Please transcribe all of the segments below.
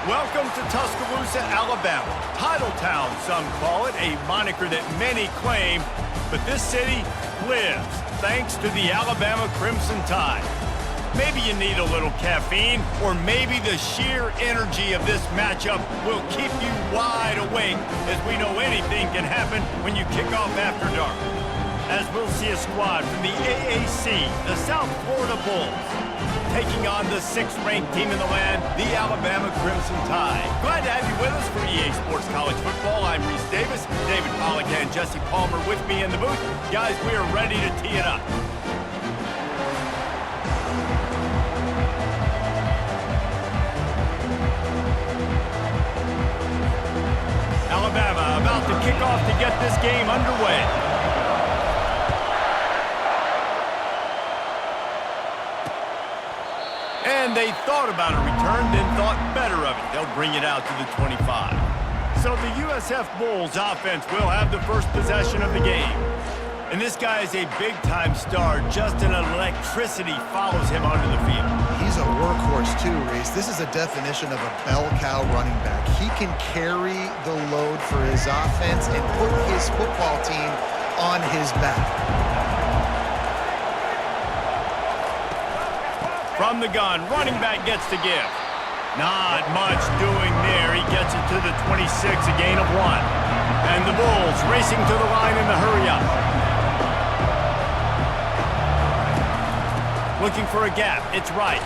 Welcome to Tuscaloosa, Alabama. Title Town, some call it, a moniker that many claim, but this city lives thanks to the Alabama Crimson Tide. Maybe you need a little caffeine, or maybe the sheer energy of this matchup will keep you wide awake, as we know anything can happen when you kick off after dark. As we'll see a squad from the AAC, the South Florida Bulls, taking on the 6th-ranked team in the land, the Alabama Crimson Tide. Glad to have you with us for EA Sports College Football. I'm Reese Davis, David Pollack and Jesse Palmer with me in the booth. Guys, we are ready to tee it up. Alabama about to kick off to get this game underway. And they thought about a return, then thought better of it. They'll bring it out to the 25. So the USF Bulls offense will have the first possession of the game. And this guy is a big-time star. Just an electricity follows him onto the field. He's a workhorse too, Reese. This is a definition of a bell cow running back. He can carry the load for his offense and put his football team on his back. From the gun, running back gets to give. Not much doing there. He gets it to the 26, a gain of 1. And the Bulls racing to the line in the hurry-up. Looking for a gap. It's right.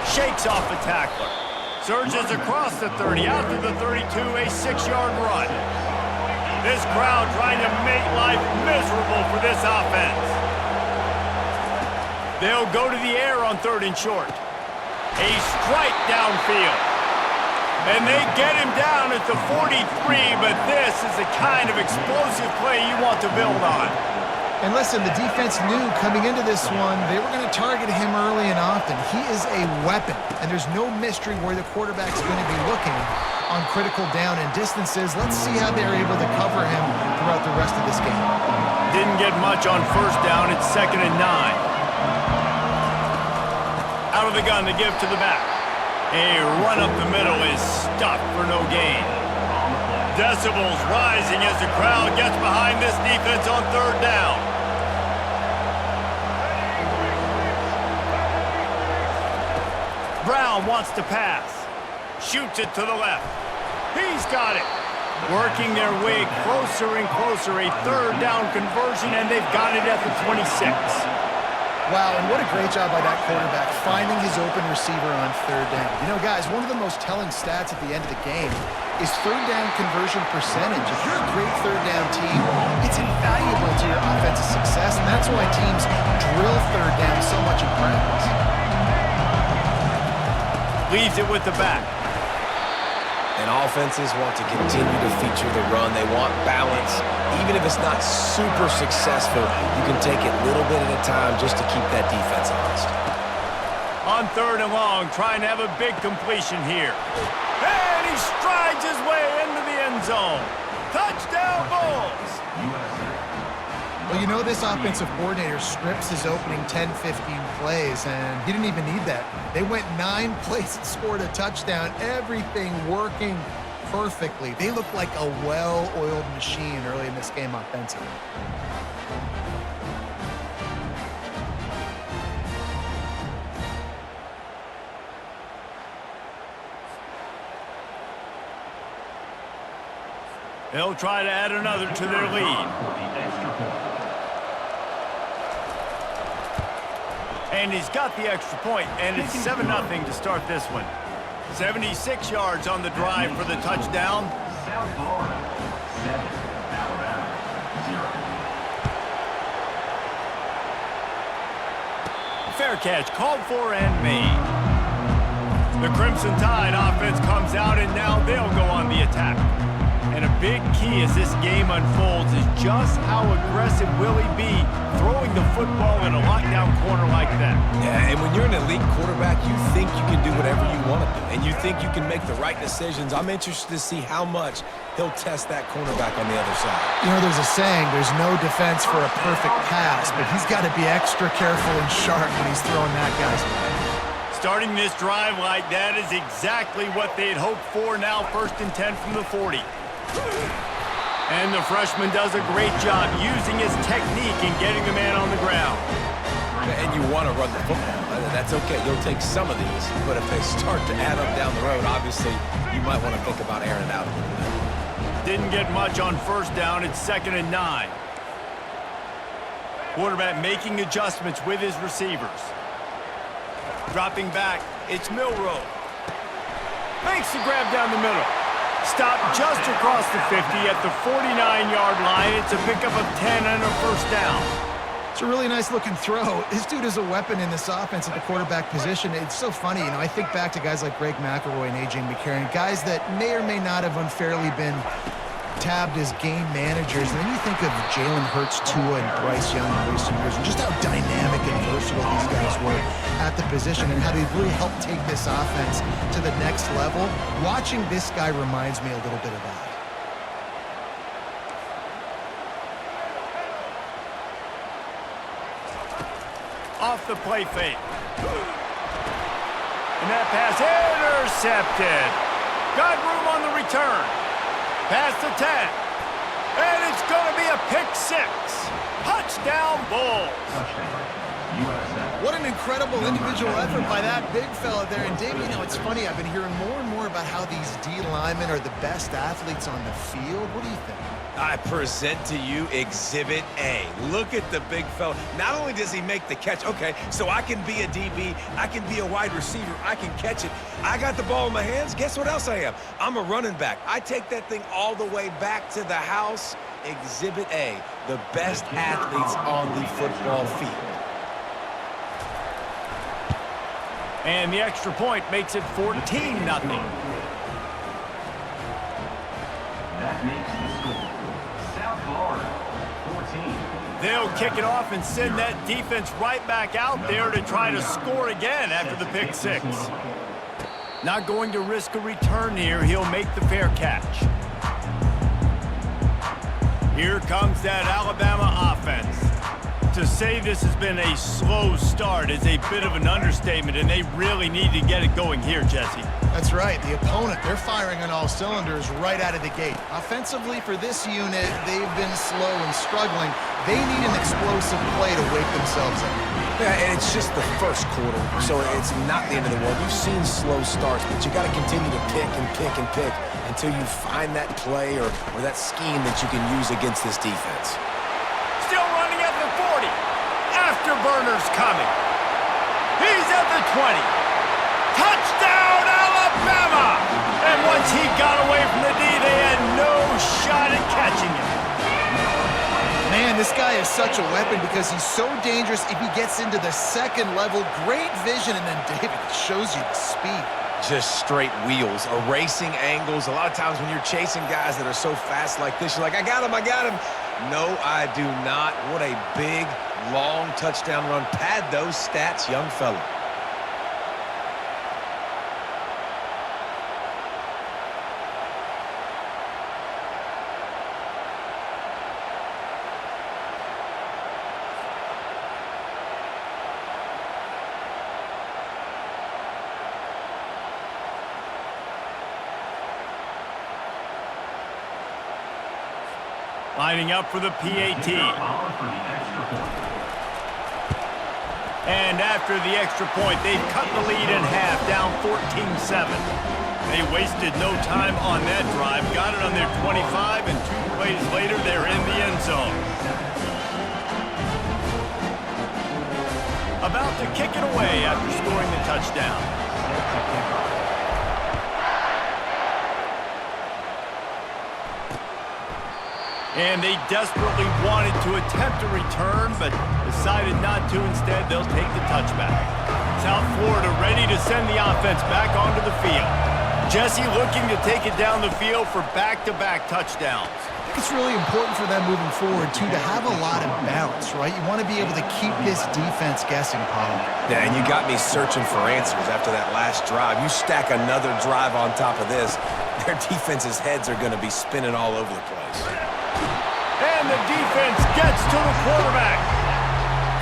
Shakes off the tackler. Surges across the 30, out to the 32, a 6-yard run. This crowd trying to make life miserable for this offense. They'll go to the air on 3rd and short. A strike downfield. And they get him down at the 43, but this is the kind of explosive play you want to build on. And listen, the defense knew coming into this one, they were going to target him early and often. He is a weapon, and there's no mystery where the quarterback's going to be looking on critical down and distances. Let's see how they're able to cover him throughout the rest of this game. Didn't get much on 1st down. It's 2nd and 9. Out of the gun to give to the back. A run up the middle is stuffed for no gain. Decibels rising as the crowd gets behind this defense on 3rd down. Brown wants to pass. Shoots it to the left. He's got it. Working their way closer and closer. A 3rd down conversion, and they've got it at the 26. Wow, and what a great job by that quarterback, finding his open receiver on 3rd down. You know, guys, one of the most telling stats at the end of the game is 3rd down conversion percentage. If you're a great 3rd down team, it's invaluable to your offensive success, and that's why teams drill 3rd down so much in practice. Leaves it with the back. And offenses want to continue to feature the run. They want balance. Even if it's not super successful, you can take it little bit at a time just to keep that defense honest. On 3rd and long, trying to have a big completion here. And he strides his way into the end zone. Touchdown, Bulls! Well, you know this offensive coordinator scripts his opening 10, 15 plays, and he didn't even need that. They went 9 plays and scored a touchdown, everything working perfectly. They look like a well-oiled machine early in this game offensively. They'll try to add another to their lead. And he's got the extra point, and it's 7-0 to start this one. 76 yards on the drive for the touchdown. South Florida, 7, Alabama, 0. Fair catch, called for and made. The Crimson Tide offense comes out, and now they'll go on the attack. And a big key as this game unfolds is just how aggressive will he be throwing the football in a lockdown corner like that. Yeah, and when you're an elite quarterback, you think you can do whatever you want to do, and you think you can make the right decisions. I'm interested to see how much he'll test that cornerback on the other side. You know, there's a saying, there's no defense for a perfect pass, but he's got to be extra careful and sharp when he's throwing that guy's way. Starting this drive like that is exactly what they had hoped for. Now 1st and 10 from the 40. And the freshman does a great job using his technique and getting the man on the ground. And you want to run the football. That's okay. You'll take some of these, but if they start to add up down the road, obviously you might want to think about airing it out a little bit. Didn't get much on 1st down. It's 2nd and 9. Quarterback making adjustments with his receivers. Dropping back, it's Milrow. Makes the grab down the middle. Stopped just across the 50 at the 49-yard line. It's a pickup of 10 and a 1st down. It's a really nice looking throw. This dude is a weapon in this offense at the quarterback position. It's so funny, I think back to guys like Greg McElroy and A.J. McCarron, guys that may or may not have unfairly been tabbed as game managers. And then you think of Jalen Hurts, Tua, and Bryce Young in recent years, and just how dynamic and versatile these guys were at the position and how they really helped take this offense to the next level. Watching this guy reminds me a little bit of that. Off the play fake. And that pass intercepted. Got room on the return. Past the 10. And it's going to be a pick 6. Touchdown, Bulls. Touchdown, USF. What an incredible individual effort by that big fella there. And Dave, it's funny, I've been hearing more and more about how these D linemen are the best athletes on the field. What do you think? I present to you Exhibit A. Look at the big fella. Not only does he make the catch, okay, so I can be a DB, I can be a wide receiver, I can catch it. I got the ball in my hands. Guess what else I am? I'm a running back. I take that thing all the way back to the house. Exhibit A, the best athletes on the football field. And the extra point makes it 14-0. That makes the score. South Florida, 14. They'll kick it off and send that defense right back out there to try to score again after the pick 6. Not going to risk a return here. He'll make the fair catch. Here comes that Alabama offense. To say this has been a slow start is a bit of an understatement, and they really need to get it going here, Jesse. That's right. The opponent, they're firing on all cylinders right out of the gate. Offensively for this unit, they've been slow and struggling. They need an explosive play to wake themselves up. Yeah, and it's just the first quarter, so it's not the end of the world. You've seen slow starts, but you got to continue to pick and pick and pick until you find that play or that scheme that you can use against this defense. Still running at the 40. Afterburner's coming. He's at the 20. Touchdown, Alabama! And once he got away from the D, they had no shot at catching him. Man, this guy is such a weapon because he's so dangerous if he gets into the second level. Great vision, and then David shows you the speed. Just straight wheels, erasing angles. A lot of times when you're chasing guys that are so fast like this, you're like, I got him, I got him. No, I do not. What a big, long touchdown run. Pad those stats, young fella. Lining up for the PAT. And after the extra point, they've cut the lead in half, down 14-7. They wasted no time on that drive, got it on their 25, and 2 plays later, they're in the end zone. About to kick it away after scoring the touchdown. And they desperately wanted to attempt a return, but decided not to. Instead, they'll take the touchback. South Florida ready to send the offense back onto the field. Jesse looking to take it down the field for back-to-back touchdowns. I think it's really important for them moving forward, too, to have a lot of balance, right? You want to be able to keep this defense guessing, Paul. Yeah, and you got me searching for answers after that last drive. You stack another drive on top of this, their defense's heads are going to be spinning all over the place. And the defense gets to the quarterback.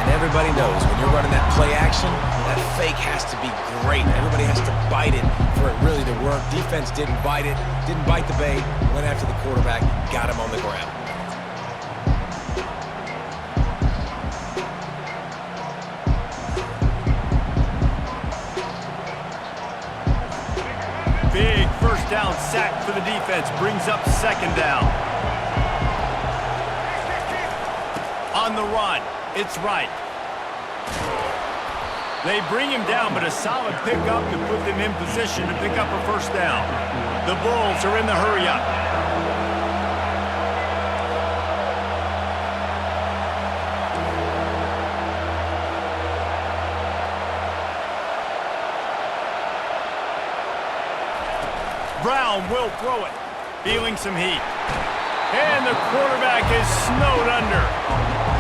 And everybody knows when you're running that play action, that fake has to be great. Everybody has to bite it for it really to work. Defense didn't bite it, didn't bite the bait, went after the quarterback, got him on the ground. Big first down sack for the defense, brings up second down. On the run, it's right. They bring him down, but a solid pickup to put them in position to pick up a first down. The Bulls are in the hurry-up. Brown will throw it, feeling some heat. And the quarterback is snowed under.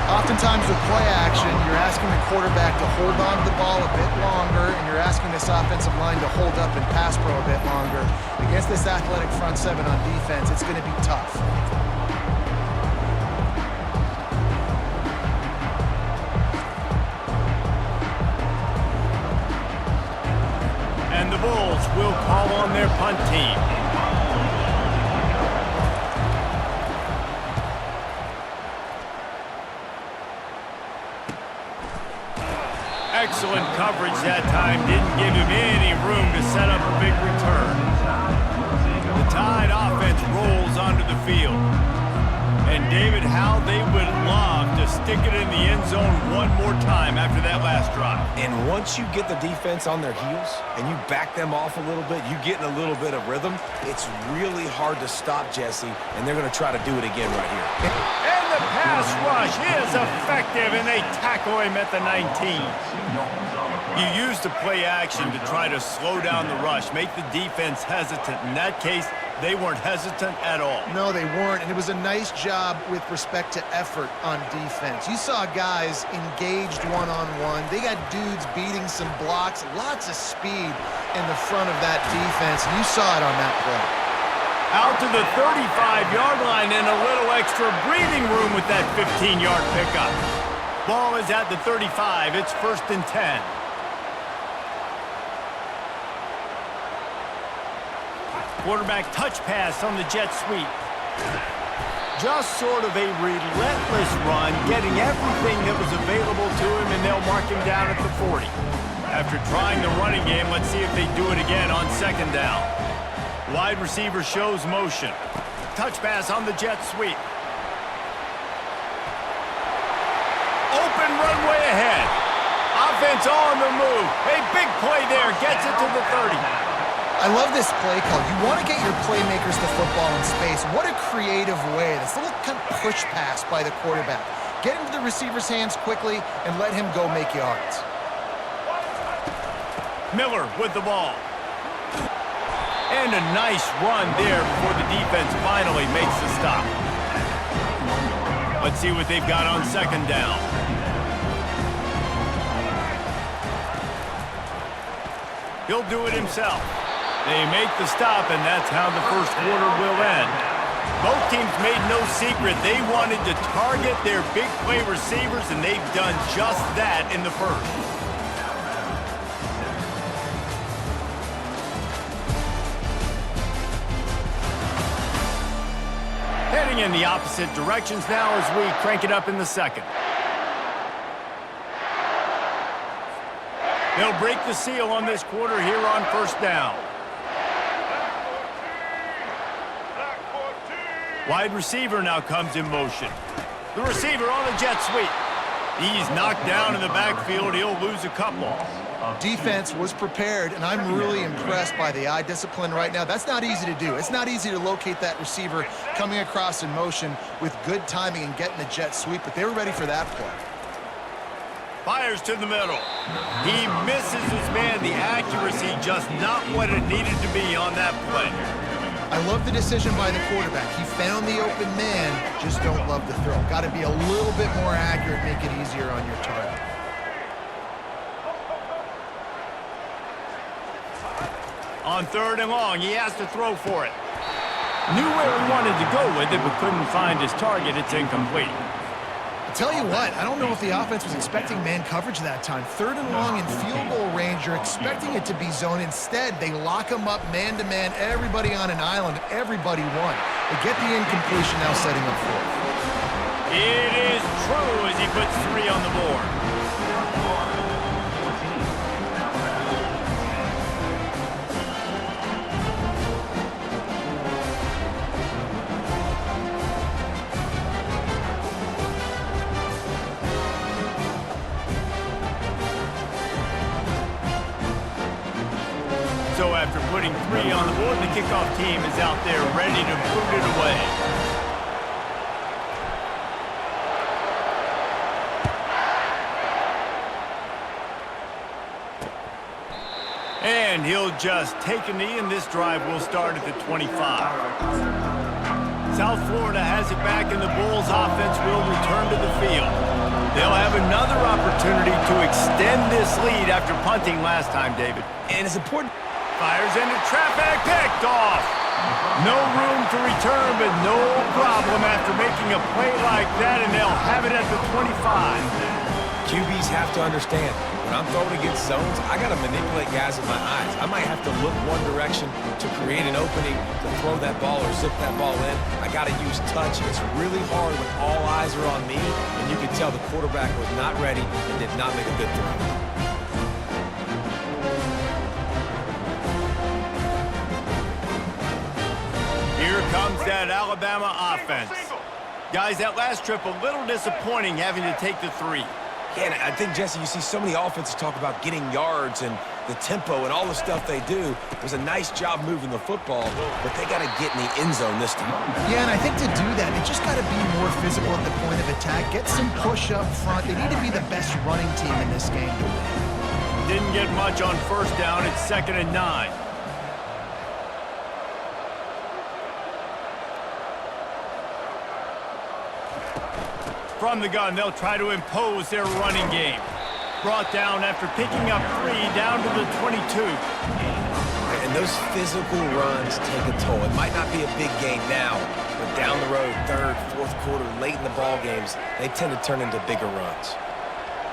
Oftentimes with play action, you're asking the quarterback to hold on to the ball a bit longer, and you're asking this offensive line to hold up and pass pro a bit longer. Against this athletic front seven on defense, it's going to be tough. And the Bulls will call on their punt team. Excellent coverage that time. Didn't give him any room to set up a big return. The Tide offense rolls onto the field. And David, how they would love to stick it in the end zone one more time after that last drive. And once you get the defense on their heels and you back them off a little bit, you get in a little bit of rhythm, it's really hard to stop Jesse, and they're going to try to do it again right here. And the pass rush is effective, and they tackle him at the 19. You use the play action to try to slow down the rush, make the defense hesitant. In that case, they weren't hesitant at all. No, they weren't, and it was a nice job with respect to effort on defense. You saw guys engaged one-on-one. They got dudes beating some blocks, lots of speed in the front of that defense, and you saw it on that play. Out to the 35-yard line and a little extra breathing room with that 15-yard pickup. Ball is at the 35. It's 1st and 10. Quarterback touch pass on the jet sweep. Just sort of a relentless run, getting everything that was available to him, and they'll mark him down at the 40. After trying the running game, let's see if they do it again on second down. Wide receiver shows motion. Touch pass on the jet sweep. Open runway ahead. Offense on the move. A big play there. Gets it to the 30. I love this play call. You want to get your playmakers the football in space. What a creative way. This little kind of push pass by the quarterback. Get into the receiver's hands quickly and let him go make yards. Miller with the ball. And a nice run there before the defense finally makes the stop. Let's see what they've got on second down. He'll do it himself. They make the stop, and that's how the first quarter will end. Both teams made no secret. They wanted to target their big play receivers, and they've done just that in the first. Heading in the opposite directions now as we crank it up in the second. They'll break the seal on this quarter here on first down. Wide receiver now comes in motion. The receiver on the jet sweep. He's knocked down in the backfield. He'll lose a couple. Defense was prepared, and I'm really impressed by the eye discipline right now. That's not easy to do. It's not easy to locate that receiver coming across in motion with good timing and getting the jet sweep, but they were ready for that play. Fires to the middle. He misses his man. The accuracy just not what it needed to be on that play. I love the decision by the quarterback. He found the open man, just don't love the throw. Got to be a little bit more accurate, make it easier on your target. On third and long, he has to throw for it. Knew where he wanted to go with it, but couldn't find his target. It's incomplete. A Tell you what, I don't know if the offense was expecting man coverage that time. 3rd and long in field goal range, you're expecting it to be zone. Instead, they lock them up man-to-man, everybody on an island, everybody won. They get the incompletion, now setting up 4th. It is true as he puts 3 on the board. So after putting 3 on the board, the kickoff team is out there ready to boot it away. And he'll just take a knee, and this drive will start at the 25. South Florida has it back, and the Bulls offense will return to the field. They'll have another opportunity to extend this lead after punting last time, David. And it's important. Fires into traffic, picked off. No room to return, but no problem after making a play like that, and they'll have it at the 25. QBs have to understand, when I'm throwing against zones, I got to manipulate guys with my eyes. I might have to look one direction to create an opening to throw that ball or zip that ball in. I got to use touch. It's really hard when all eyes are on me, and you can tell the quarterback was not ready and did not make a good throw. Here comes that Alabama offense. Guys, that last trip a little disappointing having to take the 3. Yeah, and I think, Jesse, you see so many offenses talk about getting yards and the tempo and all the stuff they do. It was a nice job moving the football, but they got to get in the end zone this time. Yeah, and I think to do that, they just got to be more physical at the point of attack, get some push up front. They need to be the best running team in this game to win. Didn't get much on 1st down. It's 2nd and 9. From the gun, they'll try to impose their running game. Brought down after picking up 3 down to the 22. And those physical runs take a toll. It might not be a big game now, but down the road, 3rd, 4th quarter, late in the ball games, they tend to turn into bigger runs.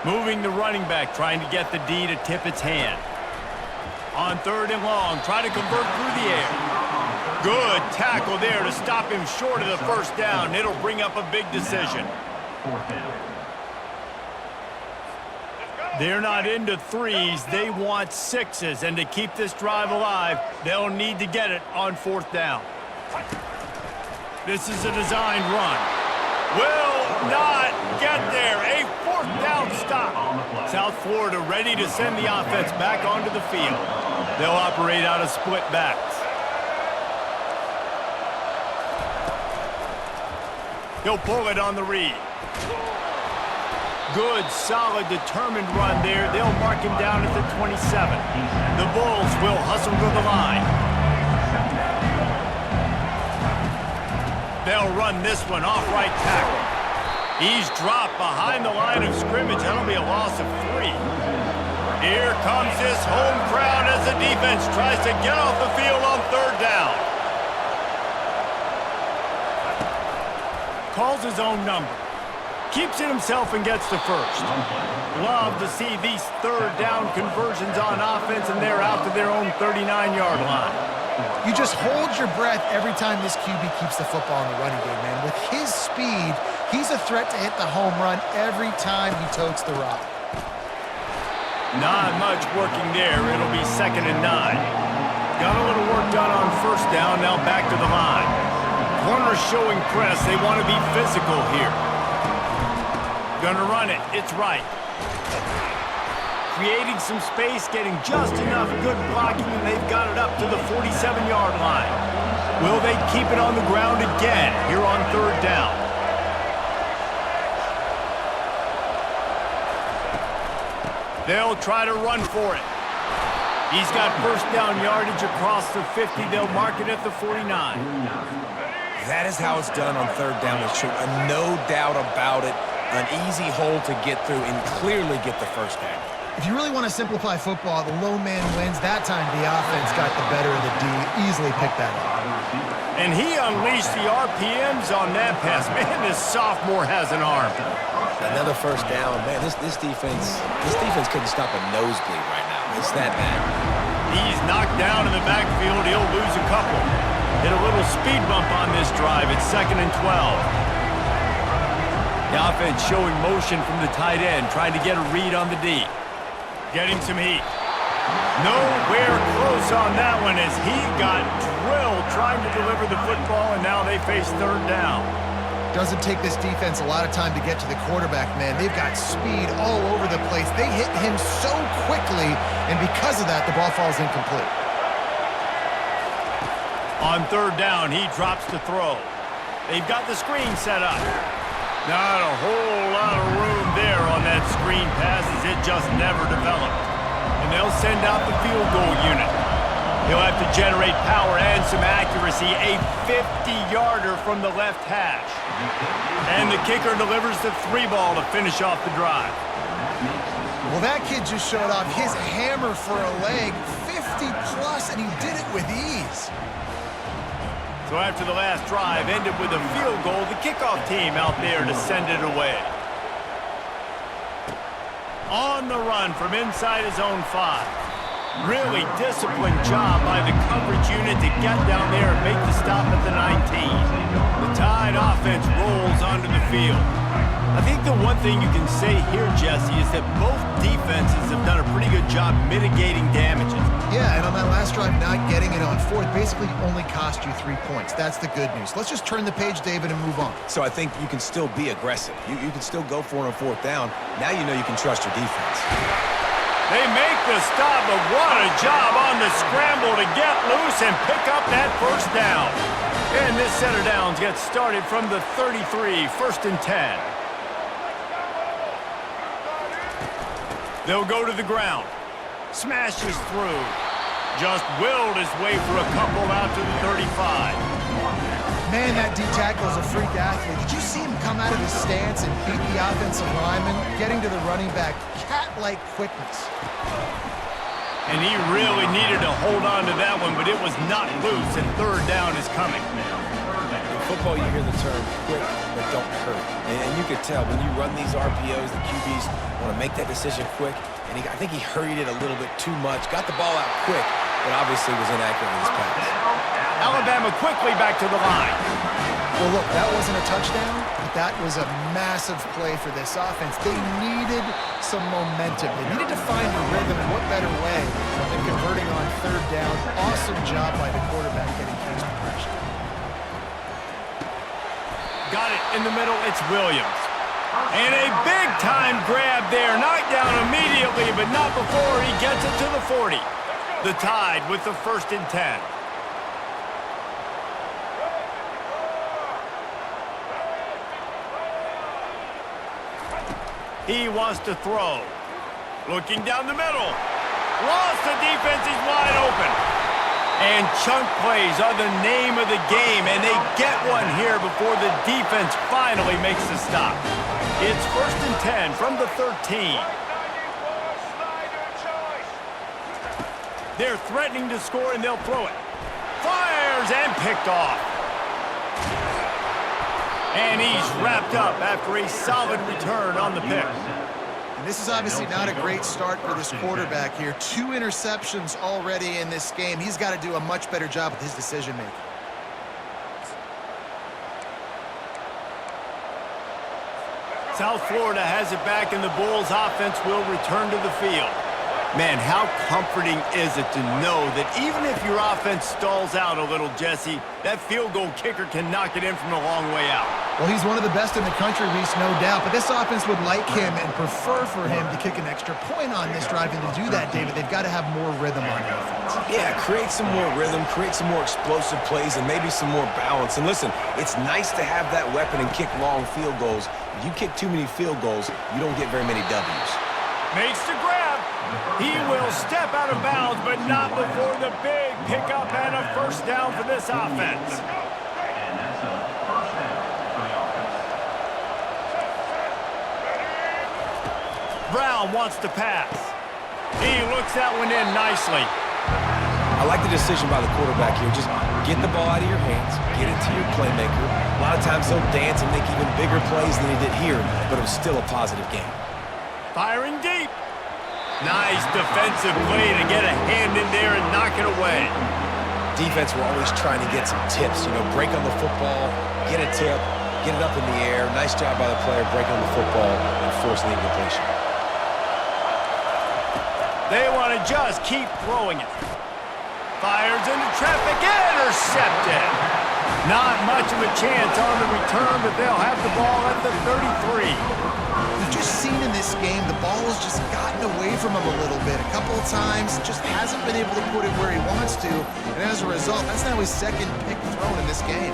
Moving the running back, trying to get the D to tip its hand. On 3rd and long, try to convert through the air. Good tackle there to stop him short of the 1st down. It'll bring up a big decision. They're not into 3s, they want 6s, and to keep this drive alive, they'll need to get it on 4th down. This is a designed run. Will not get there. A 4th down stop. South Florida ready to send the offense back onto the field. They'll operate out of split backs. He'll pull it on the read. Good, solid, determined run there. They'll mark him down at the 27. The Bulls will hustle to the line. They'll run this one off right tackle. He's dropped behind the line of scrimmage. That'll be a loss of 3. Here comes this home crowd as the defense tries to get off the field on 3rd down. Calls his own number. Keeps it himself and gets the 1st. Love to see these 3rd down conversions on offense, and they're out to their own 39-yard line. You just hold your breath every time this QB keeps the football in the running game, man. With his speed, he's a threat to hit the home run every time he totes the rock. Not much working there. It'll be 2nd and 9. Got a little work done on 1st down, now back to the line. Corners showing press. They want to be physical here. Gonna run it. It's right. Creating some space, getting just enough good blocking, and they've got it up to the 47-yard line. Will they keep it on the ground again here on 3rd down? They'll try to run for it. He's got 1st down yardage across the 50. They'll mark it at the 49. That is how it's done on 3rd down. It's true. No doubt about it. An easy hole to get through and clearly get the 1st down. If you really want to simplify football, the low man wins. That time, the offense got the better of the D. Easily picked that up. And he unleashed the RPMs on that pass. Man, this sophomore has an arm. Another first down. Man, this defense couldn't stop a nosebleed right now. It's that bad. He's knocked down in the backfield. He'll lose a couple. Hit a little speed bump on this drive. It's 2nd and 12. The offense showing motion from the tight end, trying to get a read on the D. Getting some heat. Nowhere close on that one as he got drilled trying to deliver the football, and now they face 3rd down. Doesn't take this defense a lot of time to get to the quarterback, man. They've got speed all over the place. They hit him so quickly, and because of that, the ball falls incomplete. On 3rd down, he drops to throw. They've got the screen set up. Not a whole lot of room there on that screen pass as it just never developed. And they'll send out the field goal unit. He'll have to generate power and some accuracy. A 50-yarder from the left hash. And the kicker delivers the 3-ball to finish off the drive. Well, that kid just showed off his hammer for a leg. 50-plus, and he did it with ease. So after the last drive ended with a field goal, the kickoff team out there to send it away. On the run from inside his own 5. Really disciplined job by the coverage unit to get down there and make the stop at the 19. The Tide offense rolls onto the field. I think the one thing you can say here, Jesse, is that both defenses have done a pretty good job mitigating damages. Yeah, and on that last drive, not getting it on 4th basically only cost you 3 points. That's the good news. Let's just turn the page, David, and move on. So I think you can still be aggressive. You can still go for it on 4th down. Now you know you can trust your defense. They make the stop, but what a job on the scramble to get loose and pick up that 1st down. And this set of downs gets started from the 33, 1st and 10. They'll go to the ground. Smashes through. Just willed his way for a couple out to the 35. Man, that D tackle is a freak athlete. Did you see him come out of his stance and beat the offensive lineman, getting to the running back? Cat-like quickness. And he really needed to hold on to that one, but it was not loose, and 3rd down is coming. In football, you hear the term quick, but don't hurt. And you could tell when you run these RPOs, the QBs want to make that decision quick. And I think he hurried it a little bit too much, got the ball out quick, but obviously was inaccurate in his pass. Alabama quickly back to the line. Well, look, that wasn't a touchdown, but that was a massive play for this offense. They needed some momentum. They needed to find a rhythm, and what better way than converting on 3rd down. Awesome job by the quarterback getting case progression. Got it in the middle, it's Williams. And a big-time grab there. Knocked down immediately, but not before he gets it to the 40. The Tide with the 1st and 10. He wants to throw. Looking down the middle. Lost the defense, he's wide open. And chunk plays are the name of the game, and they get one here before the defense finally makes the stop. It's 1st and 10 from the 13. They're threatening to score, and they'll throw it. Fires and picked off. And he's wrapped up after a solid return on the pick. And this is obviously not a great start for this quarterback here. 2 interceptions already in this game. He's got to do a much better job with his decision-making. South Florida has it back, and the Bulls offense will return to the field. Man, how comforting is it to know that even if your offense stalls out a little, Jesse, that field goal kicker can knock it in from a long way out. Well, he's one of the best in the country, Reese, no doubt. But this offense would like him and prefer for him to kick an extra point on this drive. And to do that, David, they've got to have more rhythm on offense. Yeah, create some more rhythm, create some more explosive plays, and maybe some more balance. And listen, it's nice to have that weapon and kick long field goals. If you kick too many field goals, you don't get very many W's. Makes the grab. He will step out of bounds, but not before the big pickup and a 1st down for this offense. And that's a 1st down for the offense. Brown wants to pass. He looks that one in nicely. I like the decision by the quarterback here. Just get the ball out of your hands, get it to your playmaker. A lot of times he'll dance and make even bigger plays than he did here, but it was still a positive game. Firing deep. Nice defensive play to get a hand in there and knock it away. Defense were always trying to get some tips. Break on the football, get a tip, get it up in the air. Nice job by the player breaking on the football and forcing the incompletion. They want to just keep throwing it. Fires into traffic, intercepted. Not much of a chance on the return, but they'll have the ball at the 33. We've just seen in this game the ball has just gotten away from him a little bit. A couple of times, just hasn't been able to put it where he wants to. And as a result, that's now his second pick thrown in this game.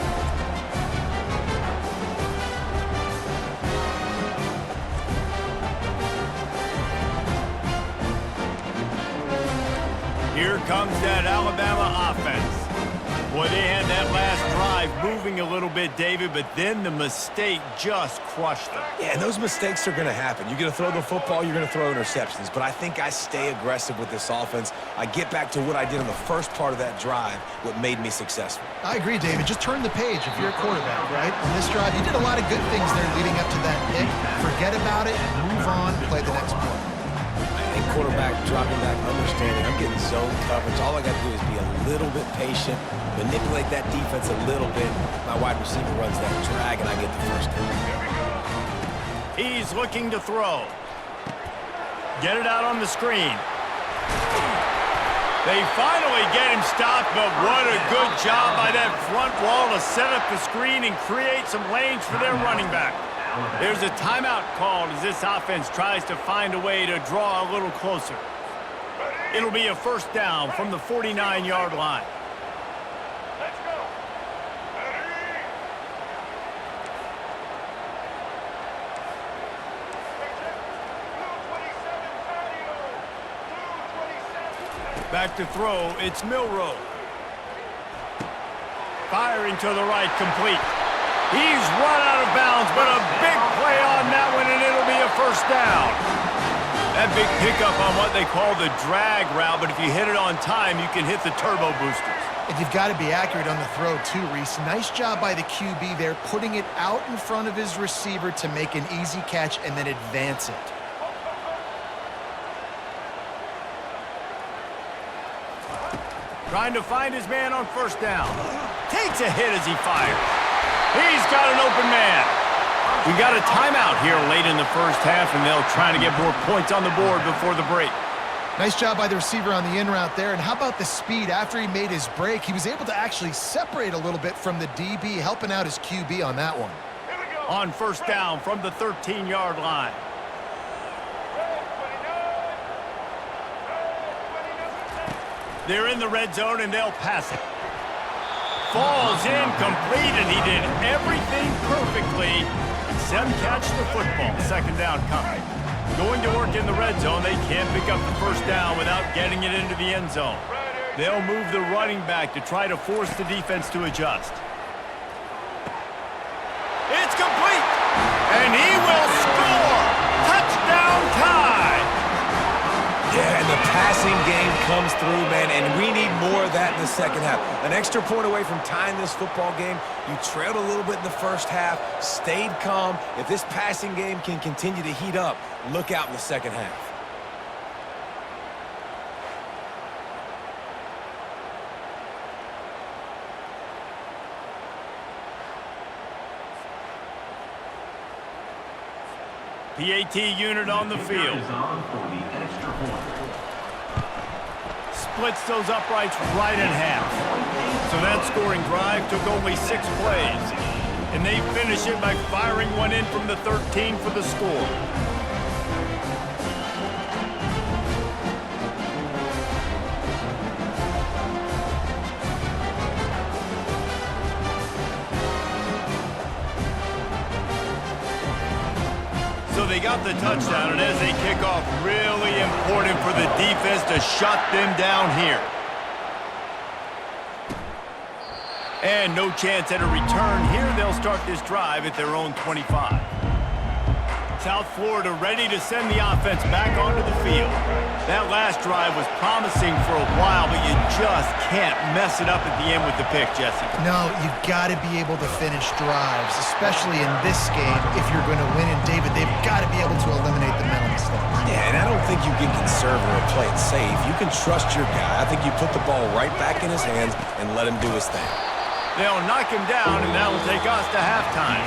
Here comes that Alabama offense. Boy, they had that last drive moving a little bit, David, but then the mistake just crushed them. Yeah, and those mistakes are going to happen. You're going to throw the football, you're going to throw interceptions. But I think I stay aggressive with this offense. I get back to what I did in the first part of that drive, what made me successful. I agree, David. Just turn the page if you're a quarterback, right? On this drive, you did a lot of good things there leading up to that pick. Forget about it, move on, play the next play. And quarterback dropping back, understanding I'm getting zone coverage. All I got to do is be a little bit patient, manipulate that defense a little bit. My wide receiver runs that drag, and I get the first down. He's looking to throw. Get it out on the screen. They finally get him stopped, but what a good job by that front wall to set up the screen and create some lanes for their running back. There's a timeout called as this offense tries to find a way to draw a little closer. It'll be a first down from the 49-yard line. Let's go. Back to throw, it's Milroe. Firing to the right, complete. He's run out of bounds, but a big play on that one, and it'll be a first down. That big pickup on what they call the drag route, but if you hit it on time, you can hit the turbo boosters. And you've got to be accurate on the throw too, Reese. Nice job by the QB there, putting it out in front of his receiver to make an easy catch and then advance it. Trying to find his man on first down. Takes a hit as he fires. He's got an open man. We got a timeout here late in the first half, and they'll try to get more points on the board before the break. Nice job by the receiver on the in route there. And how about the speed after he made his break? He was able to actually separate a little bit from the DB, helping out his QB on that one. On first down from the 13-yard line. They're in the red zone, and they'll pass it. Falls incomplete, and he did everything perfectly except catch the football. Second down coming. Going to work in the red zone. They can't pick up the first down without getting it into the end zone. They'll move the running back to try to force the defense to adjust. It's complete, and he will score. Touchdown tie. Yeah, and the passing game comes through, man, and we need more of that in the second half. An extra point away from tying this football game. You trailed a little bit in the first half, stayed calm. If this passing game can continue to heat up, look out in the second half. PAT unit on the field. Splits those uprights right in half. So that scoring drive took only 6 plays. And they finish it by firing one in from the 13 for the score. So they got the touchdown, and as they kick off, really important for the defense to shut them down here. And no chance at a return here. They'll start this drive at their own 25. South Florida ready to send the offense back onto the field. That last drive was promising for a while, but you just can't mess it up at the end with the pick, Jesse. No, you got to be able to finish drives, especially in this game. If you're going to win, and David, they've got to be able to eliminate the mental mistakes. Yeah, and I don't think you get conservative or play it safe. You can trust your guy. I think you put the ball right back in his hands and let him do his thing. They'll knock him down, and that'll take us to halftime.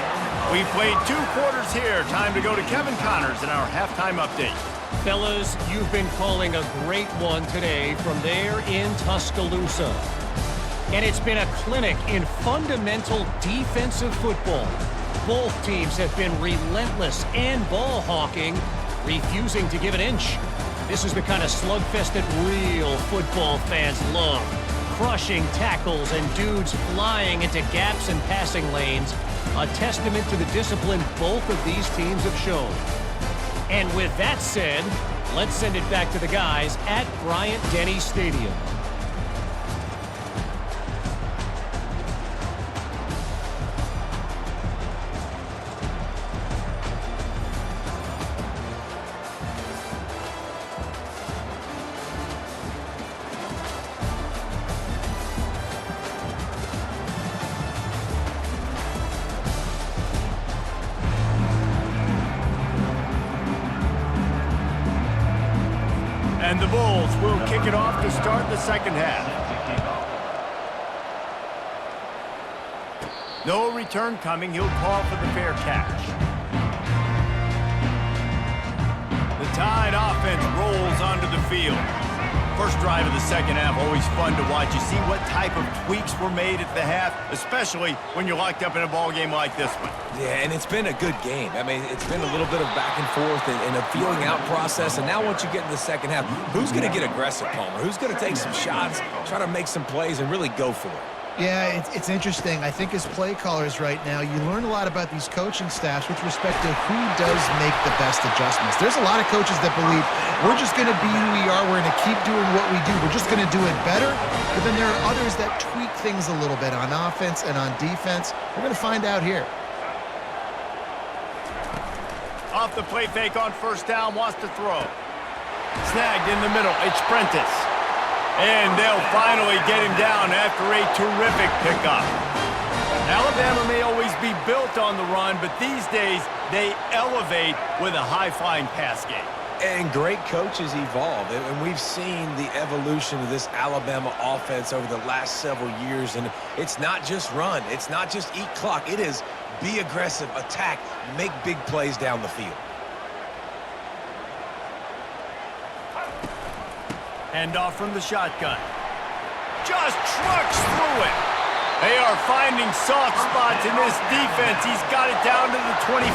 We've played 2 quarters here. Time to go to Kevin Connors in our halftime update. Fellas, you've been calling a great one today from there in Tuscaloosa. And it's been a clinic in fundamental defensive football. Both teams have been relentless and ball hawking, refusing to give an inch. This is the kind of slugfest that real football fans love. Crushing tackles and dudes flying into gaps and passing lanes. A testament to the discipline both of these teams have shown. And with that said, let's send it back to the guys at Bryant-Denny Stadium. And the Bulls will kick it off to start the second half. No return coming. He'll call for the fair catch. The Tide offense rolls onto the field. First drive of the second half, always fun to watch. You see what type of tweaks were made at the half, especially when you're locked up in a ball game like this one. Yeah, and it's been a good game. I mean, it's been a little bit of back and forth and a feeling out process. And now once you get in the second half, who's going to get aggressive, Palmer? Who's going to take some shots, try to make some plays, and really go for it? Yeah, it's interesting. I think as play callers right now, you learn a lot about these coaching staffs with respect to who does make the best adjustments. There's a lot of coaches that believe we're just going to be who we are. We're going to keep doing what we do. We're just going to do it better. But then there are others that tweak things a little bit on offense and on defense. We're going to find out here. Off the play fake on first down, wants to throw. Snagged in the middle. It's Prentice. And they'll finally get him down after a terrific pickup. Alabama may always be built on the run, but these days they elevate with a high-flying pass game. And great coaches evolve, and we've seen the evolution of this Alabama offense over the last several years, and it's not just run, it's not just eat clock, it is be aggressive, attack, make big plays down the field. Hand off from the shotgun. Just trucks through it. They are finding soft spots in this defense. He's got it down to the 25.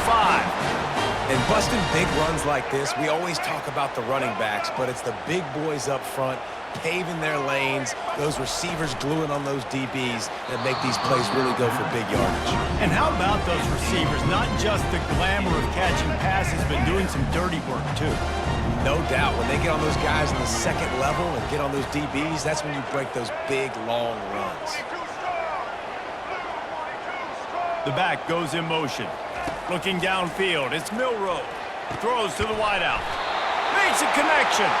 And busting big runs like this, we always talk about the running backs, but it's the big boys up front, paving their lanes, those receivers gluing on those DBs that make these plays really go for big yardage. And how about those receivers? Not just the glamour of catching passes, but doing some dirty work, too. No doubt, when they get on those guys in the second level and get on those DBs, that's when you break those big, long runs. The back goes in motion. Looking downfield, it's Milroe. Throws to the wideout. Makes a connection.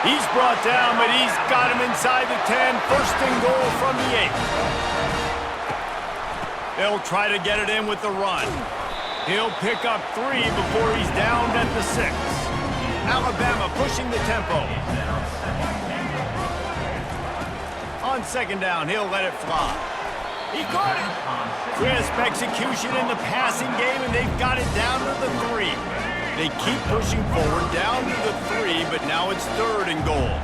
He's brought down, but he's got him inside the 10. First and goal from the 8. They'll try to get it in with the run. He'll pick up 3 before he's downed at the 6. Alabama pushing the tempo. On second down, he'll let it fly. He got it. Crisp execution in the passing game, and they've got it down to the 3. They keep pushing forward down to the 3, but now it's third and goal.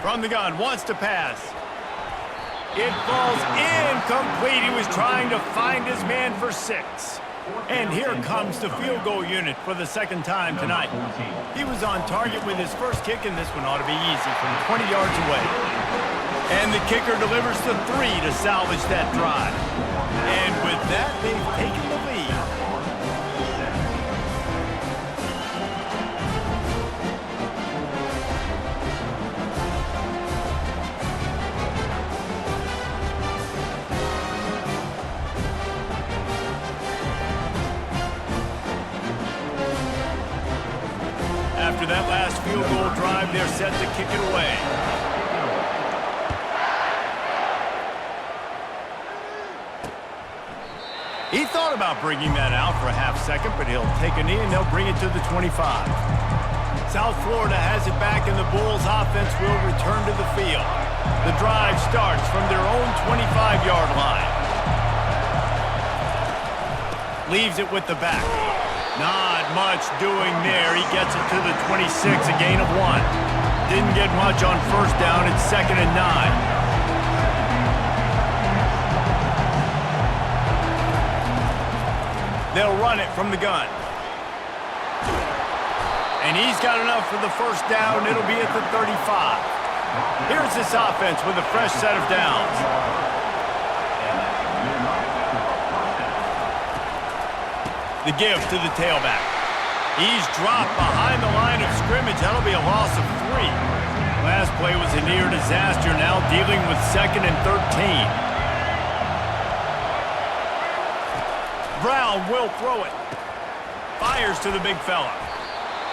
From the gun, wants to pass. It falls incomplete. He was trying to find his man for 6. And here comes the field goal unit for the second time tonight. He was on target with his first kick, and this one ought to be easy from 20 yards away. And the kicker delivers the 3 to salvage that drive. And with that, they've taken the lead. After that last field goal drive, they're set to kick it away. He thought about bringing that out for a half second, but he'll take a knee and they'll bring it to the 25. South Florida has it back, and the Bulls offense will return to the field. The drive starts from their own 25-yard line. Leaves it with the back. Not much doing there. He gets it to the 26, a gain of 1. Didn't get much on first down. It's 2nd and 9. They'll run it from the gun. And he's got enough for the first down. It'll be at the 35. Here's this offense with a fresh set of downs. The give to the tailback. He's dropped behind the line of scrimmage. That'll be a loss of 3. Last play was a near disaster. Now dealing with 2nd and 13. Brown will throw it. Fires to the big fella.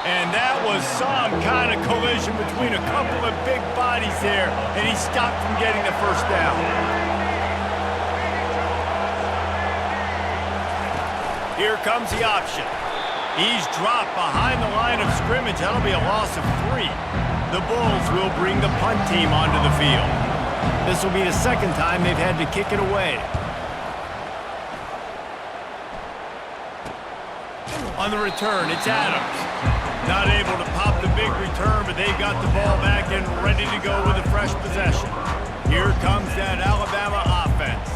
And that was some kind of collision between a couple of big bodies there, and he stopped from getting the first down. Here comes the option. He's dropped behind the line of scrimmage. That'll be a loss of 3. The Bulls will bring the punt team onto the field. This will be the second time they've had to kick it away. On the return, it's Adams. Not able to pop the big return, but they've got the ball back and ready to go with a fresh possession. Here comes that Alabama offense.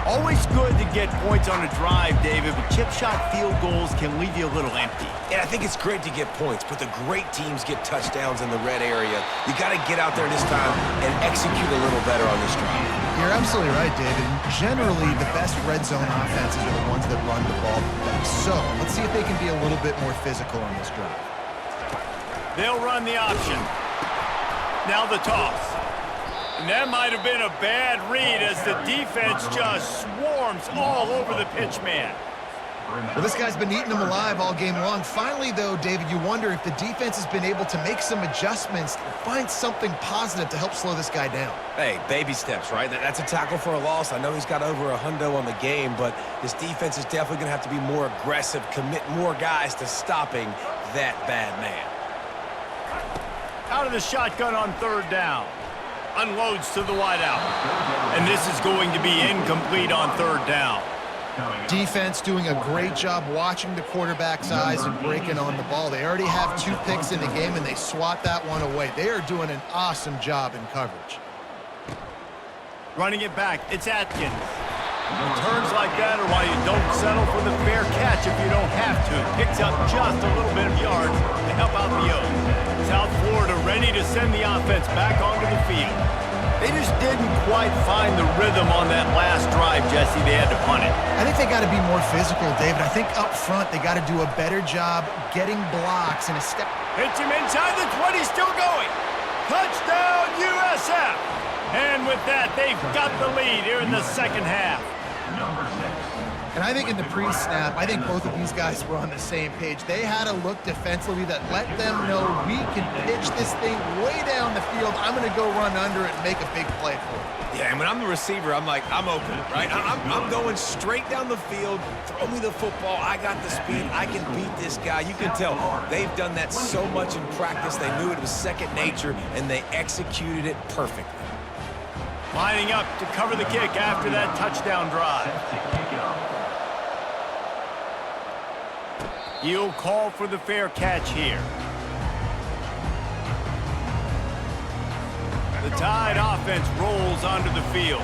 Always good to get points on a drive, David, but chip shot field goals can leave you a little empty. Yeah, I think it's great to get points, but the great teams get touchdowns in the red area. You got to get out there this time and execute a little better on this drive. You're absolutely right, David. Generally, the best red zone offenses are the ones that run the ball best. So, let's see if they can be a little bit more physical on this drive. They'll run the option. Now the toss. And that might have been a bad read as the defense just swarms all over the pitch man. Well, this guy's been eating them alive all game long. Finally, though, David, you wonder if the defense has been able to make some adjustments, find something positive to help slow this guy down. Hey, baby steps, right? That's a tackle for a loss. I know he's got over $100 on the game, but this defense is definitely going to have to be more aggressive, commit more guys to stopping that bad man. Out of the shotgun on 3rd down. Unloads to the wideout. And this is going to be incomplete on 3rd down. Defense doing a great job watching the quarterback's eyes and breaking on the ball. They already have 2 picks in the game, and they swat that one away. They are doing an awesome job in coverage. Running it back, it's Atkins. Returns like that are why you don't settle for the fair catch if you don't have to. Picks up just a little bit of yards to help out the O's. South Florida ready to send the offense back onto the field. They just didn't quite find the rhythm on that last drive, Jesse. They had to punt it. I think they got to be more physical, David. I think up front they got to do a better job getting blocks and a step. Hits him inside the 20, still going. Touchdown, USF. And with that, they've got the lead here in the second half. And I think in the pre-snap, I think both of these guys were on the same page. They had a look defensively that let them know we can pitch this thing way down the field. I'm going to go run under it and make a big play for it. Yeah, and when I'm the receiver, I'm like, I'm open, right? I'm going straight down the field. Throw me the football. I got the speed. I can beat this guy. You can tell they've done that so much in practice. They knew it was second nature, and they executed it perfectly. Lining up to cover the kick after that touchdown drive. He'll call for the fair catch here. The Tide offense rolls onto the field.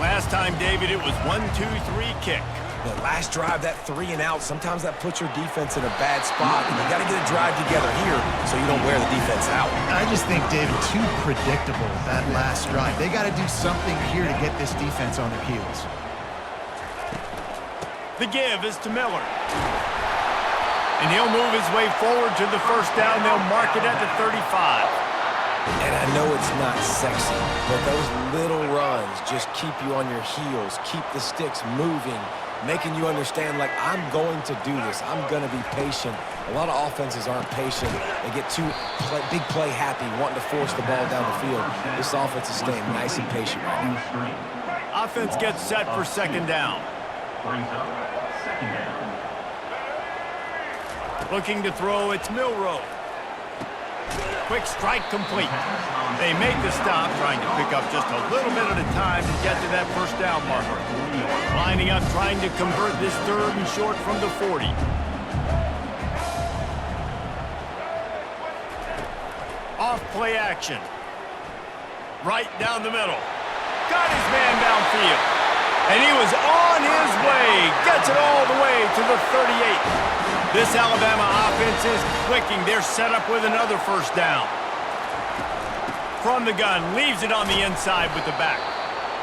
Last time, David, it was 1-2-3 kick. The last drive, that 3 and out, sometimes that puts your defense in a bad spot, and you got to get a drive together here so you don't wear the defense out. I just think, David, too predictable, that last drive. They got to do something here to get this defense on their heels. The give is to Miller. And he'll move his way forward to the first down. They'll mark it at the 35. And I know it's not sexy, but those little runs just keep you on your heels, keep the sticks moving, making you understand, like, I'm going to do this. I'm going to be patient. A lot of offenses aren't patient. They get too big play happy, wanting to force the ball down the field. This offense is staying nice and patient right now. Offense gets set for second down. Looking to throw, it's Milrow. Quick strike complete. They make the stop, trying to pick up just a little bit at a time to get to that first down marker. Lining up, trying to convert this third and short from the 40. Off play action. Right down the middle. Got his man downfield. And he was on his way. Gets it all the way to the 38. This Alabama offense is clicking. They're set up with another first down. From the gun, leaves it on the inside with the back.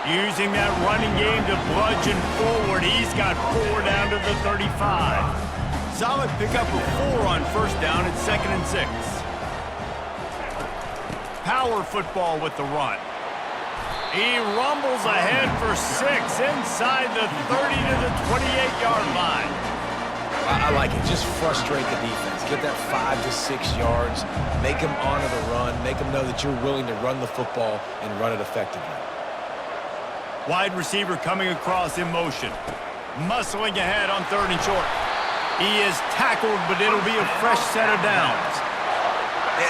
Using that running game to bludgeon forward. He's got 4 down to the 35. Solid pickup of 4 on first down at 2nd and 6. Power football with the run. He rumbles ahead for 6 inside the 30 to the 28-yard line. I like it. Just frustrate the defense. Get that 5 to 6 yards. Make them honor the run. Make them know that you're willing to run the football and run it effectively. Wide receiver coming across in motion. Muscling ahead on 3rd and short. He is tackled, but it'll be a fresh set of downs.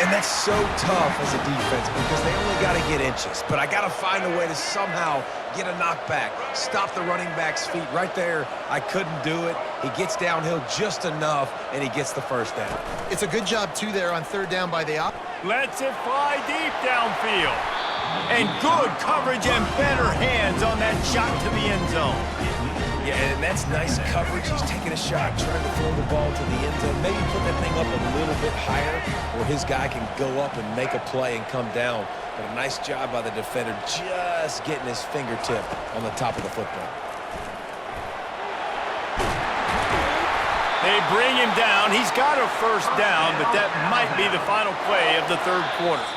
And that's so tough as a defense because they only got to get inches. But I got to find a way to somehow get a knockback, stop the running back's feet. Right there, I couldn't do it. He gets downhill just enough, and he gets the first down. It's a good job, too, there on 3rd down by the op. Lets it fly deep downfield. And good coverage and better hands on that shot to the end zone. Yeah, and that's nice coverage. He's taking a shot, trying to throw the ball to the end zone. Maybe put that thing up a little bit higher where his guy can go up and make a play and come down. But a nice job by the defender just getting his fingertip on the top of the football. They bring him down. He's got a first down, but that might be the final play of the 3rd quarter.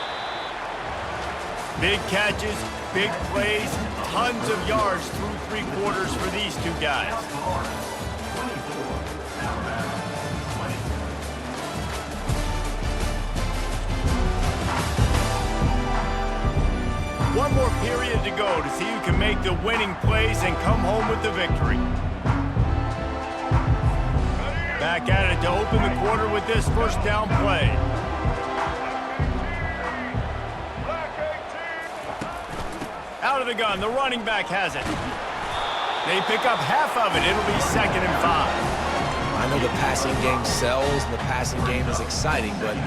Big catches, big plays, tons of yards through 3 quarters for these two guys. One more period to go to see who can make the winning plays and come home with the victory. Back at it to open the quarter with this first down play. Out of the gun, the running back has it. They pick up half of it. It'll be 2nd and 5. I know the passing game sells and the passing game is exciting, but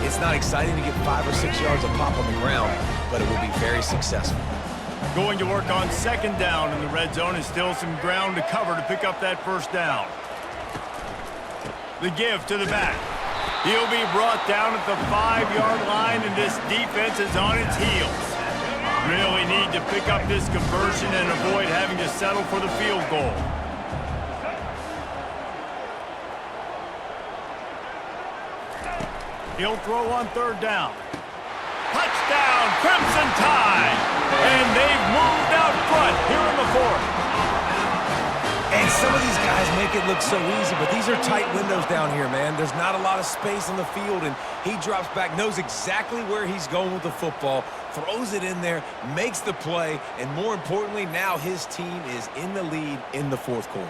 it's not exciting to get 5 or 6 yards a pop on the ground, but it will be very successful. Going to work on 2nd down in the red zone is still some ground to cover to pick up that first down. The give to the back. He'll be brought down at the 5-yard line, and this defense is on its heels. Really need to pick up this conversion and avoid having to settle for the field goal. He'll throw on 3rd down. Touchdown, Crimson Tide! And they've moved out front here in the 4th. And some of these guys make it look so easy, but these are tight windows down here, man. There's not a lot of space on the field, and he drops back, knows exactly where he's going with the football, throws it in there, makes the play, and more importantly, now his team is in the lead in the 4th quarter.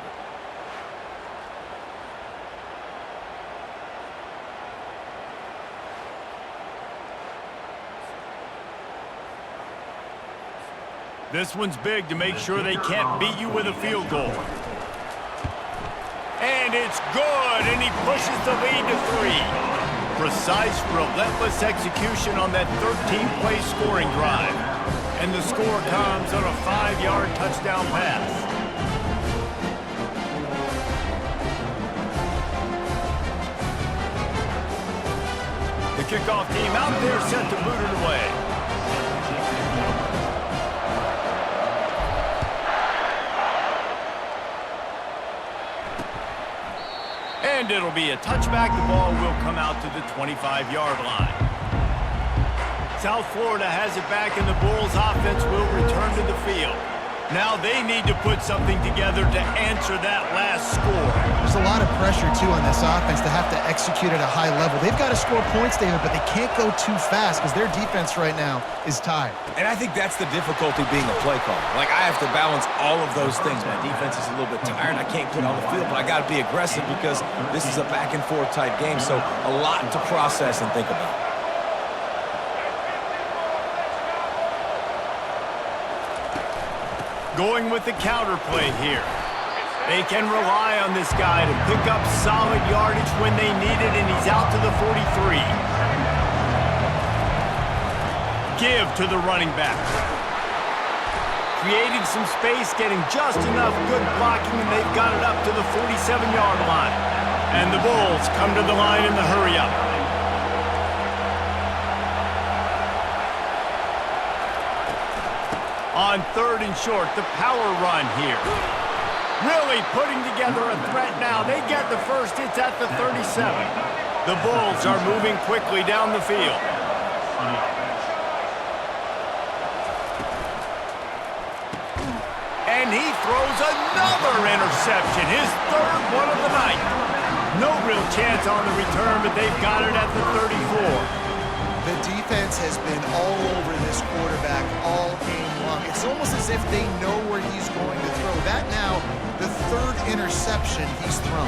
This one's big to make sure they can't beat you with a field goal. And it's good, and he pushes the lead to 3. Precise, relentless execution on that 13-play scoring drive. And the score comes on a 5-yard touchdown pass. The kickoff team out there set to boot it away. And it'll be a touchback. The ball will come out to the 25-yard line. South Florida has it back, and the Bulls offense will return to the field. Now they need to put something together to answer that last score. There's a lot of pressure, too, on this offense to have to execute at a high level. They've got to score points, David, but they can't go too fast because their defense right now is tired. And I think that's the difficulty being a play caller. Like, I have to balance all of those things. My defense is a little bit tired. I can't put on the field, but I got to be aggressive because this is a back-and-forth type game, so a lot to process and think about. Going with the counter play here. They can rely on this guy to pick up solid yardage when they need it, and he's out to the 43. Give to the running back. Creating some space, getting just enough good blocking, and they've got it up to the 47-yard line. And the Bulls come to the line in the hurry-up. On 3rd and short, the power run here. Really putting together a threat now. They get the first. It's at the 37. The Bulls are moving quickly down the field. And he throws another interception, his 3rd one of the night. No real chance on the return, but they've got it at the 34. The defense has been all over this quarterback all game long. It's almost as if they know where he's going to throw. That now, the 3rd interception he's thrown.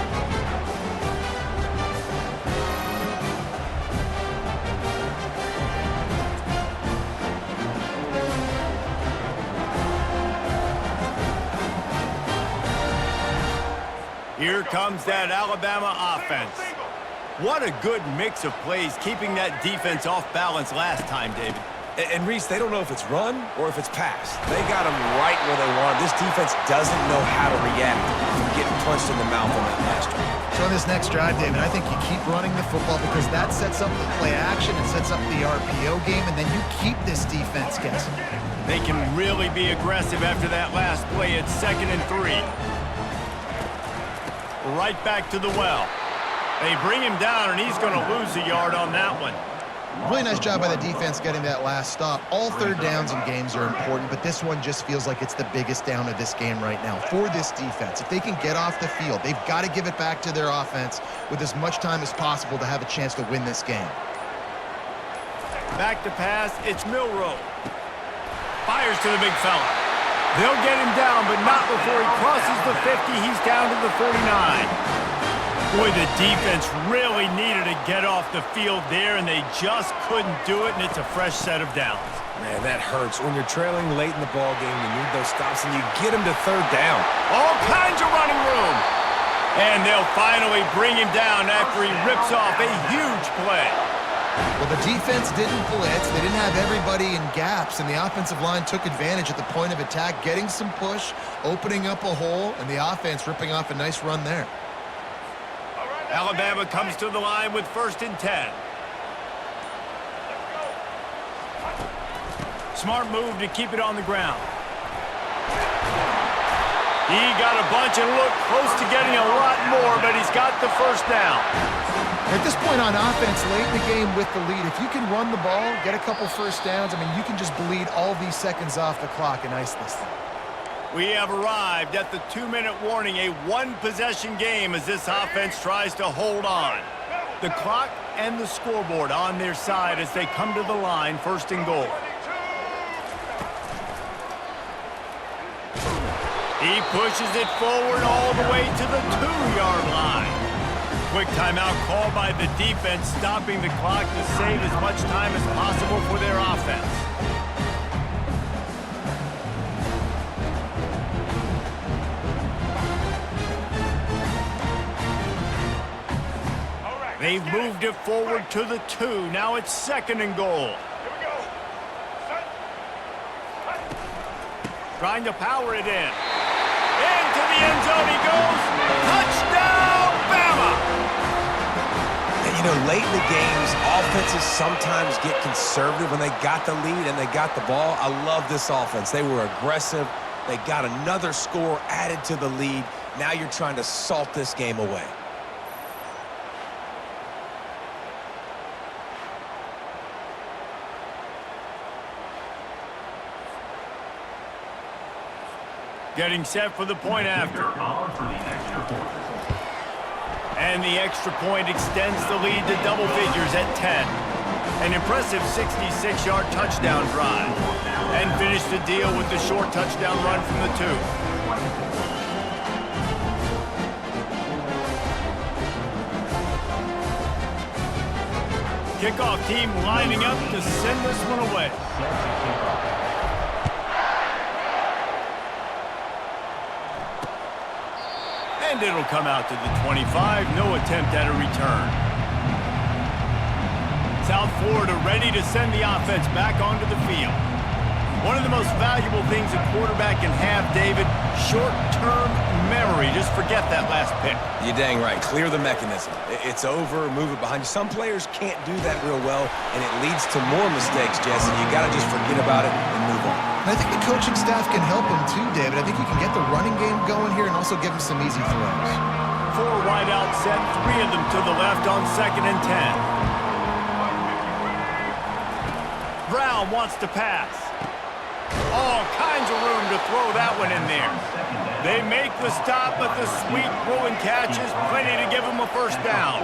Here comes that Alabama offense. What a good mix of plays, keeping that defense off balance last time, David. And Reese, they don't know if it's run or if it's pass. They got them right where they want. This defense doesn't know how to react from getting punched in the mouth on that last drive. So in this next drive, David, I think you keep running the football because that sets up the play action, it sets up the RPO game, and then you keep this defense guessing. They can really be aggressive after that last play. It's 2nd and 3. Right back to the well. They bring him down, and he's going to lose a yard on that one. Really nice job by the defense getting that last stop. All 3rd downs in games are important, but this one just feels like it's the biggest down of this game right now for this defense. If they can get off the field, they've got to give it back to their offense with as much time as possible to have a chance to win this game. Back to pass, it's Milroe. Fires to the big fella. They'll get him down, but not before he crosses the 50. He's down to the 49. Boy, the defense really needed to get off the field there, and they just couldn't do it, and it's a fresh set of downs. Man, that hurts. When you're trailing late in the ball game, you need those stops, and you get them to 3rd down. All kinds of running room. And they'll finally bring him down after he rips off a huge play. Well, the defense didn't blitz. They didn't have everybody in gaps, and the offensive line took advantage at the point of attack, getting some push, opening up a hole, and the offense ripping off a nice run there. Alabama comes to the line with 1st and 10. Smart move to keep it on the ground. He got a bunch and looked close to getting a lot more, but he's got the 1st down. At this point on offense, late in the game with the lead, if you can run the ball, get a couple 1st downs, I mean, you can just bleed all these seconds off the clock and ice this thing. We have arrived at the 2-minute warning, a 1-possession game as this offense tries to hold on. The clock and the scoreboard on their side as they come to the line, 1st and goal. He pushes it forward all the way to the 2-yard line. Quick timeout called by the defense, stopping the clock to save as much time as possible for their offense. They've moved it forward to the 2. Now it's 2nd and goal. Here we go. Set. Trying to power it in. Into the end zone he goes. Touchdown, Bama! And you know, late in the games, offenses sometimes get conservative when they got the lead and they got the ball. I love this offense. They were aggressive. They got another score added to the lead. Now you're trying to salt this game away. Getting set for the point after. And the extra point extends the lead to double figures at 10. An impressive 66-yard touchdown drive. And finish the deal with the short touchdown run from the 2. Kickoff team lining up to send this one away. And it'll come out to the 25. No attempt at a return. South Florida ready to send the offense back onto the field. One of the most valuable things a quarterback can have, David, short-term memory. Just forget that last pick. You're dang right. Clear the mechanism. It's over, move it behind you. Some players can't do that real well, and it leads to more mistakes, Jesse. You got to just forget about it and move on. And I think the coaching staff can help him too, David. I think you can get the running game going here and also give him some easy throws. 4 wide out set, 3 of them to the left on 2nd and 10. Brown wants to pass. All kinds of room to throw that one in there. They make the stop, but the sweet throwing catch is plenty to give them a first down.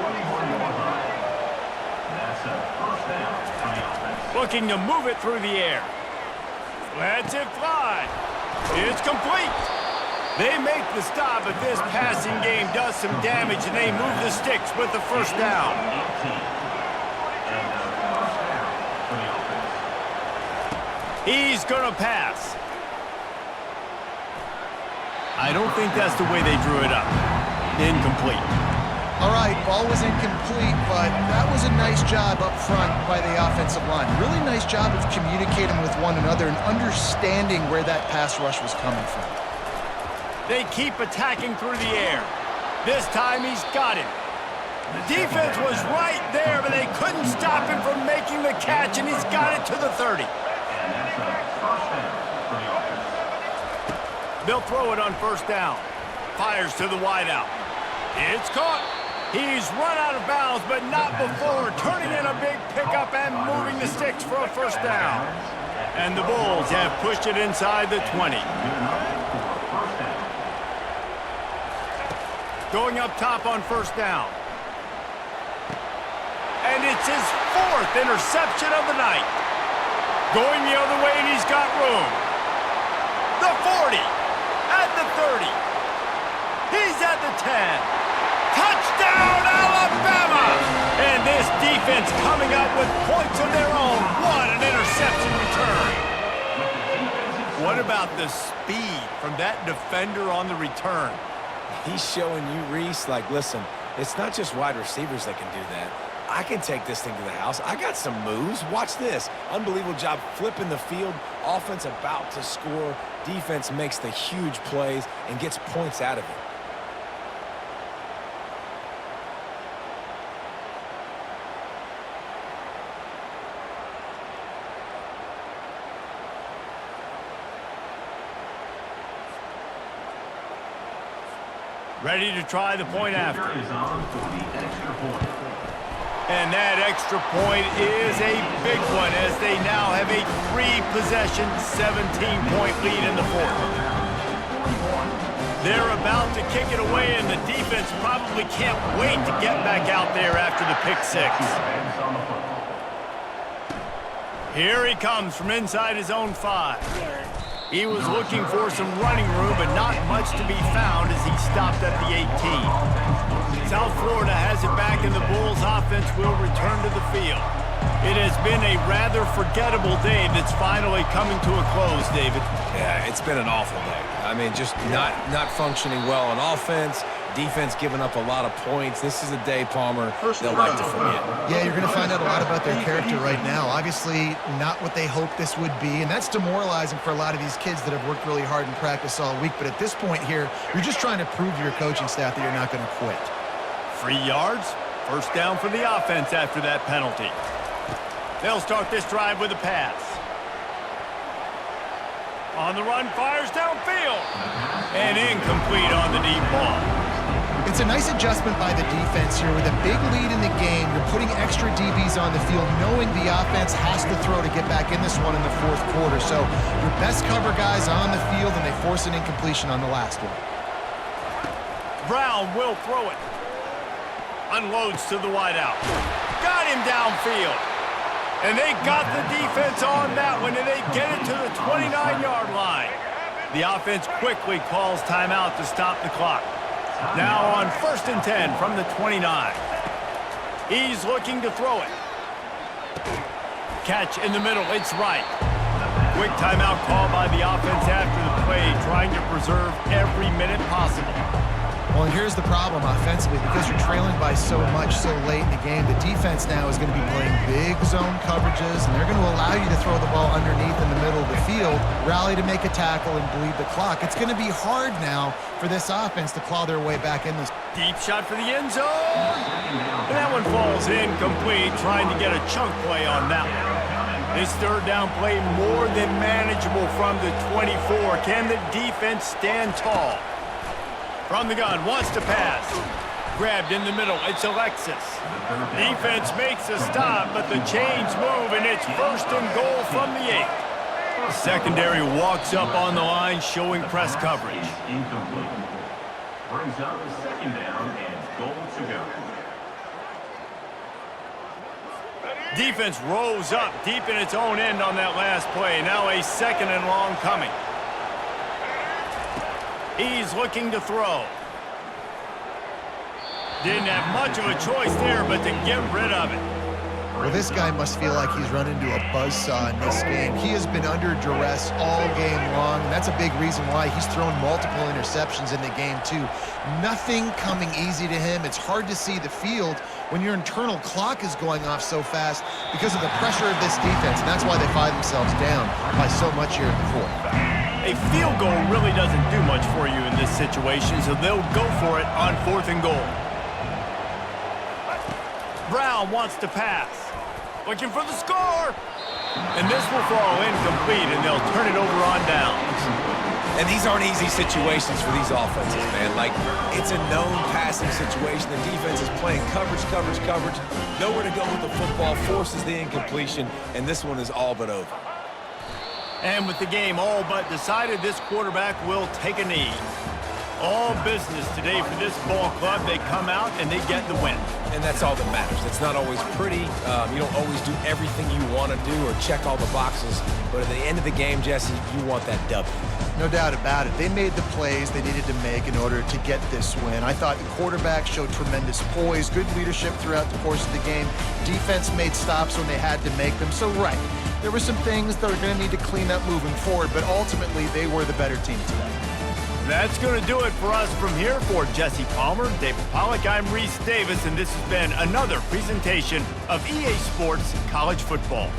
Looking to move it through the air. Lets it fly. It's complete. They make the stop, but this passing game does some damage, and they move the sticks with the first down. He's going to pass. I don't think that's the way they drew it up. Incomplete. All right, ball was incomplete, but that was a nice job up front by the offensive line. Really nice job of communicating with one another and understanding where that pass rush was coming from. They keep attacking through the air. This time he's got him. The defense was right there, but they couldn't stop him from making the catch, and he's got it to the 30. They'll throw it on first down. Fires to the wideout. It's caught. He's run out of bounds, but not before turning in a big pickup and moving the sticks for a first down. And the Bulls have pushed it inside the 20. Going up top on first down. And it's his 4th interception of the night. Going the other way, and he's got room. The 40. At the 30. He's at the 10. Touchdown, Alabama! And this defense coming up with points of their own. What an interception return. What about the speed from that defender on the return? He's showing you, Reese, like, listen, it's not just wide receivers that can do that. I can take this thing to the house. I got some moves. Watch this. Unbelievable job flipping the field. Offense about to score. Defense makes the huge plays and gets points out of it. Ready to try the point after. And that extra point is a big one as they now have a 3-possession, 17-point lead in the 4th. They're about to kick it away, and the defense probably can't wait to get back out there after the pick 6. Here he comes from inside his own 5. He was looking for some running room, but not much to be found as he stopped at the 18. South Florida has it back, and the Bulls offense will return to the field. It has been a rather forgettable day that's finally coming to a close, David. Yeah, it's been an awful day. I mean, just not functioning well on offense. Defense giving up a lot of points. This is a day, Palmer, they'll like to forget. Yeah, you're going to find out a lot about their character right now. Obviously, not what they hoped this would be, and that's demoralizing for a lot of these kids that have worked really hard in practice all week. But at this point here, you're just trying to prove to your coaching staff that you're not going to quit. 3 yards, first down for the offense after that penalty. They'll start this drive with a pass. On the run, fires downfield. And incomplete on the deep ball. It's a nice adjustment by the defense here with a big lead in the game. You're putting extra extra DBs on the field, knowing the offense has to throw to get back in this one in the fourth quarter. So your best cover guys on the field, and they force an incompletion on the last one. Brown will throw it. Unloads to the wideout. Got him downfield. And they got the defense on that one, and they get it to the 29-yard line. The offense quickly calls timeout to stop the clock. Now on 1st and 10 from the 29. He's looking to throw it. Catch in the middle, it's right. Quick timeout call by the offense after the play, trying to preserve every minute possible. Well, and here's the problem offensively. Because you're trailing by so much so late in the game, the defense now is going to be playing big zone coverages, and they're going to allow you to throw the ball underneath in the middle of the field, rally to make a tackle, and bleed the clock. It's going to be hard now for this offense to claw their way back in this. Deep shot for the end zone. And that one falls incomplete, trying to get a chunk play on that one. This third down play more than manageable from the 24. Can the defense stand tall? From the gun, wants to pass. Grabbed in the middle, it's Alexis. Defense makes a stop, but the chains move, and it's 1st and goal from the 8. The secondary walks up on the line, showing press coverage. Incomplete. Brings up the 2nd down and goal to go. Defense rose up deep in its own end on that last play. Now a 2nd and long coming. He's looking to throw. Didn't have much of a choice there, but to get rid of it. Well, this guy must feel like he's run into a buzzsaw in this game. He has been under duress all game long, and that's a big reason why he's thrown multiple interceptions in the game, too. Nothing coming easy to him. It's hard to see the field when your internal clock is going off so fast because of the pressure of this defense, and that's why they find themselves down by so much here in the fourth. A field goal really doesn't do much for you in this situation, so they'll go for it on 4th and goal. Brown wants to pass. Looking for the score. And this will fall incomplete, and they'll turn it over on downs. And these aren't easy situations for these offenses, man. Like, it's a known passing situation. The defense is playing coverage. Nowhere to go with the football, forces the incompletion, and this one is all but over. And with the game all but decided, this quarterback will take a knee. All business today for this ball club. They come out and they get the win. And that's all that matters. It's not always pretty. You don't always do everything you want to do or check all the boxes. But at the end of the game, Jesse, you want that W. No doubt about it. They made the plays they needed to make in order to get this win. I thought the quarterback showed tremendous poise, good leadership throughout the course of the game. Defense made stops when they had to make them. So, right, there were some things that are going to need to clean up moving forward, but ultimately they were the better team today. That's going to do it for us from here. For Jesse Palmer, David Pollack, I'm Reese Davis, and this has been another presentation of EA Sports College Football.